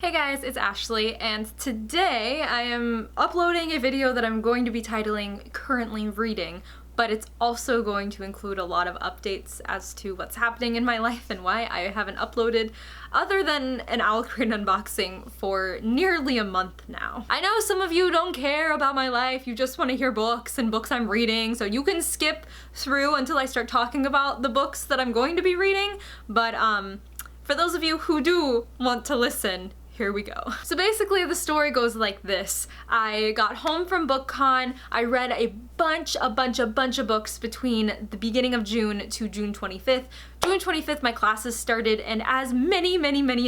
Hey guys, it's Ashley, and today I am uploading a video that I'm going to be titling Currently Reading, but it's also going to include a lot of updates as to what's happening in my life and why I haven't uploaded other than an Owl Crate unboxing for nearly a month now. I know some of you don't care about my life, you just want to hear books and books I'm reading, so you can skip through until I start talking about the books that I'm going to be reading, but for those of you who do want to listen, here we go. So basically the story goes like this. I got home from BookCon, I read a bunch of books between the beginning of June to June 25th. June 25th my classes started, and as many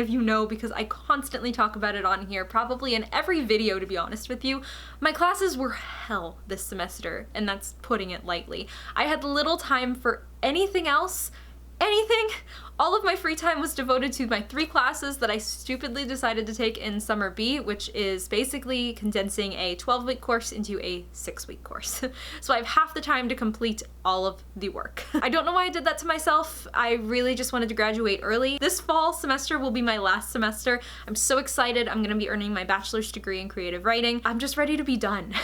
of you know, because I constantly talk about it on here, probably in every video to be honest with you, my classes were hell this semester, and that's putting it lightly. I had little time for anything else. All of my free time was devoted to my 3 classes that I stupidly decided to take in Summer B, which is basically condensing a 12-week course into a 6-week course. So I have half the time to complete all of the work. I don't know why I did that to myself. I really just wanted to graduate early. This fall semester will be my last semester. I'm so excited. I'm gonna be earning my bachelor's degree in creative writing. I'm just ready to be done.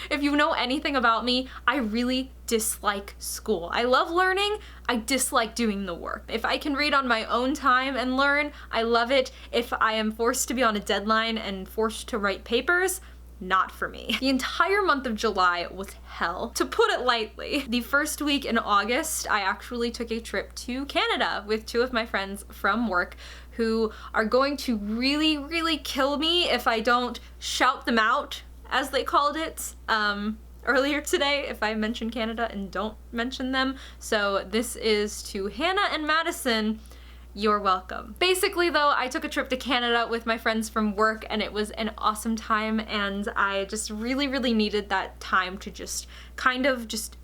If you know anything about me, I really dislike school. I love learning, I dislike doing the work. If I can read on my own time and learn, I love it. If I am forced to be on a deadline and forced to write papers, not for me. The entire month of July was hell, to put it lightly. The first week in August, I actually took a trip to Canada with 2 of my friends from work who are going to really kill me if I don't shout them out, as they called it. Earlier today, if I mention Canada and don't mention them. So this is to Hannah and Madison, you're welcome. Basically though, I took a trip to Canada with my friends from work and it was an awesome time, and I just really needed that time to just kind of just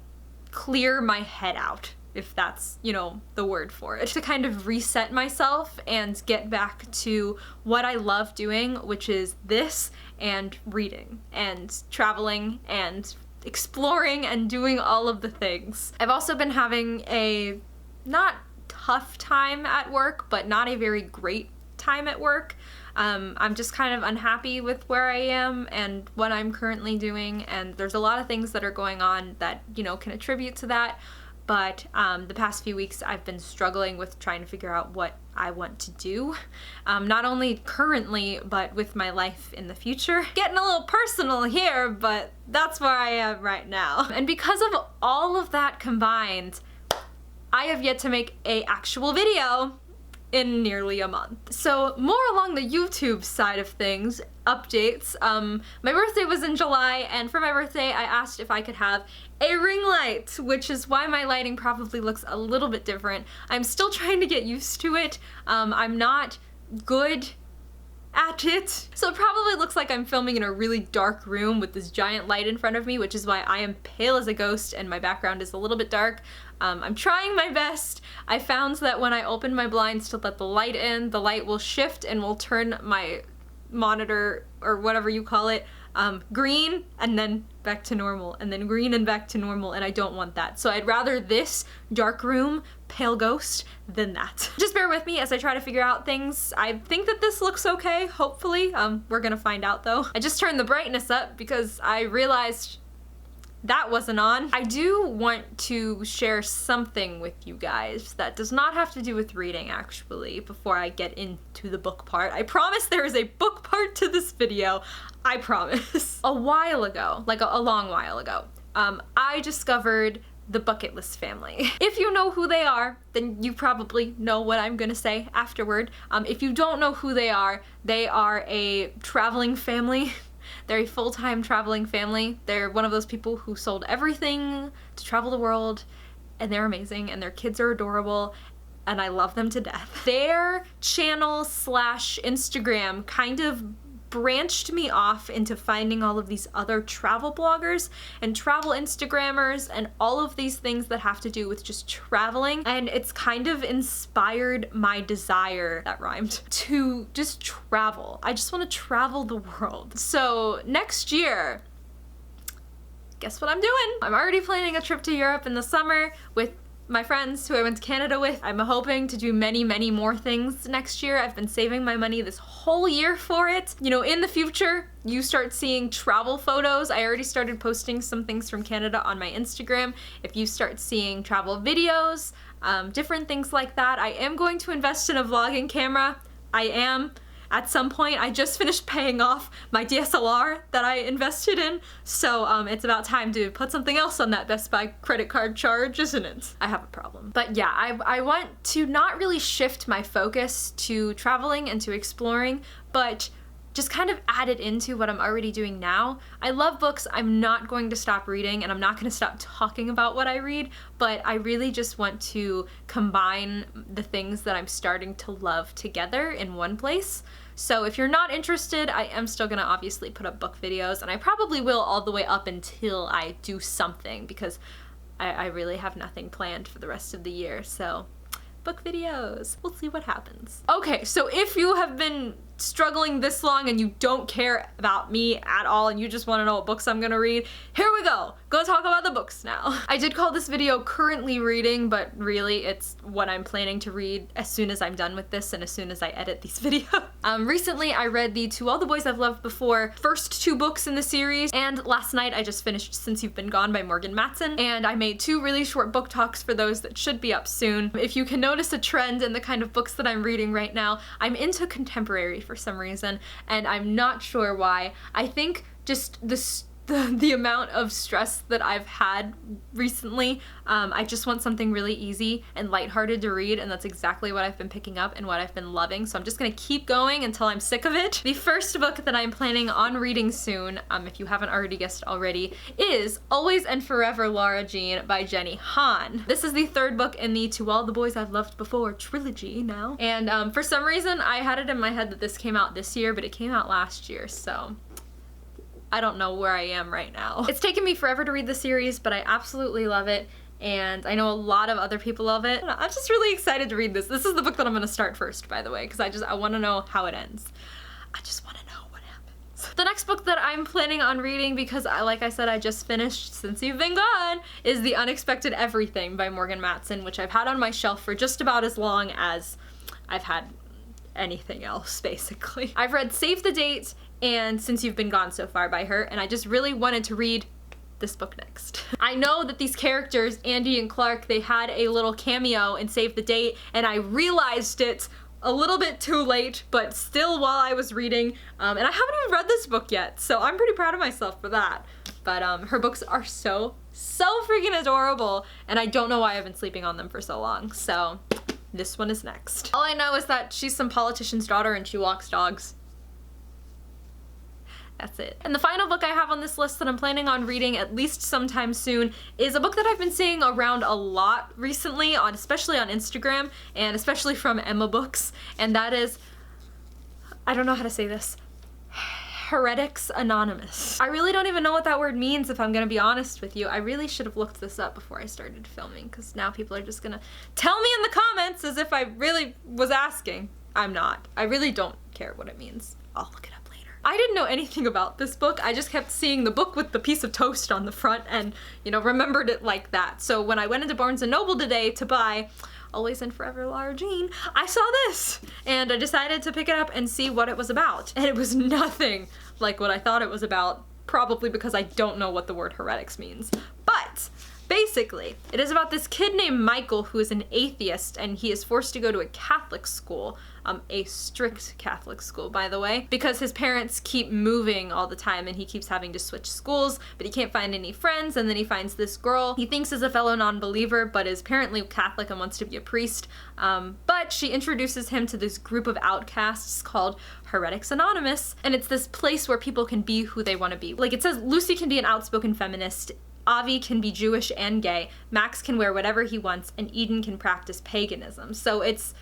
clear my head out, if that's, you know, the word for it. To kind of reset myself and get back to what I love doing, which is this and reading and traveling and exploring and doing all of the things. I've also been having a not tough time at work, but not a very great time at work. I'm just kind of unhappy with where I am and what I'm currently doing, and there's a lot of things that are going on that, you know, can attribute to that. But the past few weeks I've been struggling with trying to figure out what I want to do, not only currently, but with my life in the future. Getting a little personal here, but that's where I am right now. And because of all of that combined, I have yet to make an actual video in nearly a month. So more along the YouTube side of things, updates. My birthday was in July, and for my birthday I asked if I could have a ring light, which is why my lighting probably looks a little bit different. I'm still trying to get used to it. I'm not good at it. So it probably looks like I'm filming in a really dark room with this giant light in front of me, which is why I am pale as a ghost and my background is a little bit dark. I'm trying my best. I found that when I open my blinds to let the light in, the light will shift and will turn my monitor, or whatever you call it, green and then back to normal, and then green and back to normal, and I don't want that. So I'd rather this dark room, pale ghost, than that. Just bear with me as I try to figure out things. I think that this looks okay, hopefully. We're gonna find out though. I just turned the brightness up because I realized that wasn't on. I do want to share something with you guys that does not have to do with reading, actually, before I get into the book part. I promise there is a book part to this video. I promise. A while ago, like a long while ago, I discovered the Bucket List family. If you know who they are, then you probably know what I'm gonna say afterward. If you don't know who they are a traveling family. They're a full-time traveling family. They're one of those people who sold everything to travel the world, and they're amazing, and their kids are adorable, and I love them to death. Their channel / Instagram kind of branched me off into finding all of these other travel bloggers and travel Instagrammers and all of these things that have to do with just traveling, and it's kind of inspired my desire, that rhymed, to just travel. I just want to travel the world. So next year, guess what I'm doing? I'm already planning a trip to Europe in the summer with my friends who I went to Canada with. I'm hoping to do many, many more things next year. I've been saving my money this whole year for it. You know, in the future, you start seeing travel photos. I already started posting some things from Canada on my Instagram. If you start seeing travel videos, different things like that. I am going to invest in a vlogging camera. I am. At some point, I just finished paying off my DSLR that I invested in, so it's about time to put something else on that Best Buy credit card charge, isn't it? I have a problem. But yeah, I want to not really shift my focus to traveling and to exploring, but just kind of add it into what I'm already doing now. I love books. I'm not going to stop reading, and I'm not going to stop talking about what I read, but I really just want to combine the things that I'm starting to love together in one place. So if you're not interested, I am still gonna obviously put up book videos, and I probably will all the way up until I do something, because I really have nothing planned for the rest of the year, so book videos. We'll see what happens. Okay, so if you have been struggling this long and you don't care about me at all and you just want to know what books I'm gonna read, here we go. Go talk about the books now. I did call this video currently reading, but really it's what I'm planning to read as soon as I'm done with this and as soon as I edit these videos. Recently I read the To All the Boys I've Loved Before first 2 books in the series, and last night I just finished Since You've Been Gone by Morgan Matson, and I made 2 really short book talks for those that should be up soon. If you can notice a trend in the kind of books that I'm reading right now, I'm into contemporary for some reason, and I'm not sure why. I think just the amount of stress that I've had recently, I just want something really easy and lighthearted to read, and that's exactly what I've been picking up and what I've been loving, so I'm just gonna keep going until I'm sick of it. The first book that I'm planning on reading soon, if you haven't already guessed already, is Always and Forever Lara Jean by Jenny Han. This is the 3rd book in the To All the Boys I've Loved Before trilogy now, and for some reason I had it in my head that this came out this year, but it came out last year, so I don't know where I am right now. It's taken me forever to read the series, but I absolutely love it, and I know a lot of other people love it. I'm just really excited to read this. This is the book that I'm gonna start first, by the way, because I want to know how it ends. I just want to know what happens. The next book that I'm planning on reading, because like I said, I just finished Since You've Been Gone, is The Unexpected Everything by Morgan Matson, which I've had on my shelf for just about as long as I've had anything else, basically. I've read Save the Date and Since You've Been Gone so far by her, and I just really wanted to read this book next. I know that these characters, Andy and Clark, they had a little cameo in Save the Date, and I realized it a little bit too late, but still while I was reading, and I haven't even read this book yet, so I'm pretty proud of myself for that. But her books are so freaking adorable, and I don't know why I've been sleeping on them for so long, so this one is next. All I know is that she's some politician's daughter and she walks dogs. That's it. And the final book I have on this list that I'm planning on reading at least sometime soon is a book that I've been seeing around a lot recently, especially on Instagram, and especially from Emma Books, and that is, I don't know how to say this, Heretics Anonymous. I really don't even know what that word means, if I'm gonna be honest with you. I really should have looked this up before I started filming, because now people are just gonna tell me in the comments as if I really was asking. I'm not. I really don't care what it means. I'll look it up. I didn't know anything about this book. I just kept seeing the book with the piece of toast on the front and, you know, remembered it like that. So when I went into Barnes & Noble today to buy Always and Forever Lara Jean, I saw this and I decided to pick it up and see what it was about. And it was nothing like what I thought it was about, probably because I don't know what the word heretics means. But basically, it is about this kid named Michael who is an atheist, and he is forced to go to a Catholic school, a strict Catholic school, by the way, because his parents keep moving all the time and he keeps having to switch schools, but he can't find any friends, and then he finds this girl he thinks is a fellow non-believer, but is apparently Catholic and wants to be a priest, but she introduces him to this group of outcasts called Heretics Anonymous, and it's this place where people can be who they want to be. Like, it says Lucy can be an outspoken feminist, Avi can be Jewish and gay, Max can wear whatever he wants, and Eden can practice paganism. So it's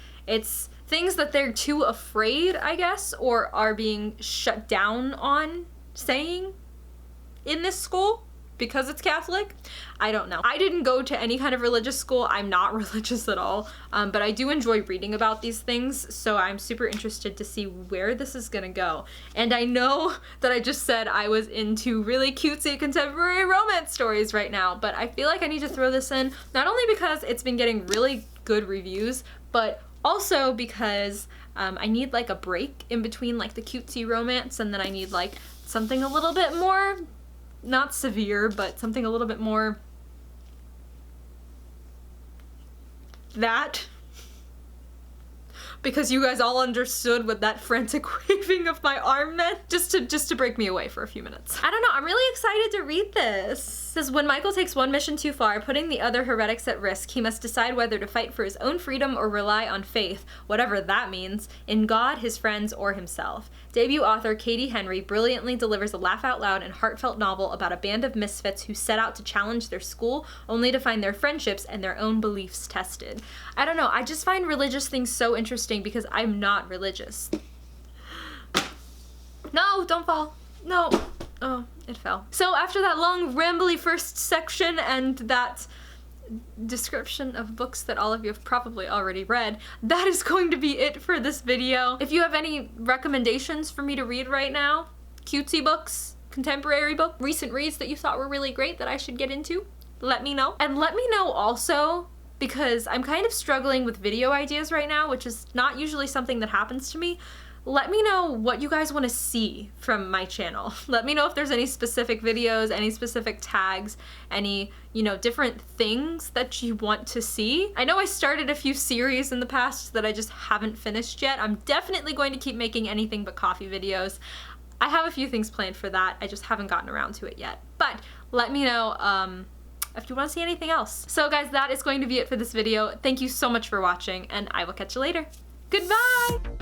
things that they're too afraid, I guess, or are being shut down on saying in this school. because it's Catholic. I don't know. I didn't go to any kind of religious school. I'm not religious at all, but I do enjoy reading about these things, so I'm super interested to see where this is gonna go. And I know that I just said I was into really cutesy contemporary romance stories right now, but I feel like I need to throw this in, not only because it's been getting really good reviews, but also because I need like a break in between like the cutesy romance, and then I need like something a little bit more, not severe, but something a little bit more that. Because you guys all understood what that frantic waving of my arm meant, just to break me away for a few minutes. I don't know, I'm really excited to read this. It says, when Michael takes one mission too far, putting the other heretics at risk, he must decide whether to fight for his own freedom or rely on faith, whatever that means, in God, his friends, or himself. Debut author Katie Henry brilliantly delivers a laugh-out-loud and heartfelt novel about a band of misfits who set out to challenge their school only to find their friendships and their own beliefs tested. I don't know, I just find religious things so interesting because I'm not religious. No, don't fall. No. Oh, it fell. So after that long, rambly first section and that description of books that all of you have probably already read, that is going to be it for this video. If you have any recommendations for me to read right now, cutesy books, contemporary book, recent reads that you thought were really great that I should get into, let me know. And let me know also, because I'm kind of struggling with video ideas right now, which is not usually something that happens to me. Let me know what you guys want to see from my channel. Let me know if there's any specific videos, any specific tags, any, you know, different things that you want to see. I know I started a few series in the past that I just haven't finished yet. I'm definitely going to keep making anything but coffee videos. I have a few things planned for that. I just haven't gotten around to it yet. But let me know if you want to see anything else. So guys, that is going to be it for this video. Thank you so much for watching, and I will catch you later. Goodbye!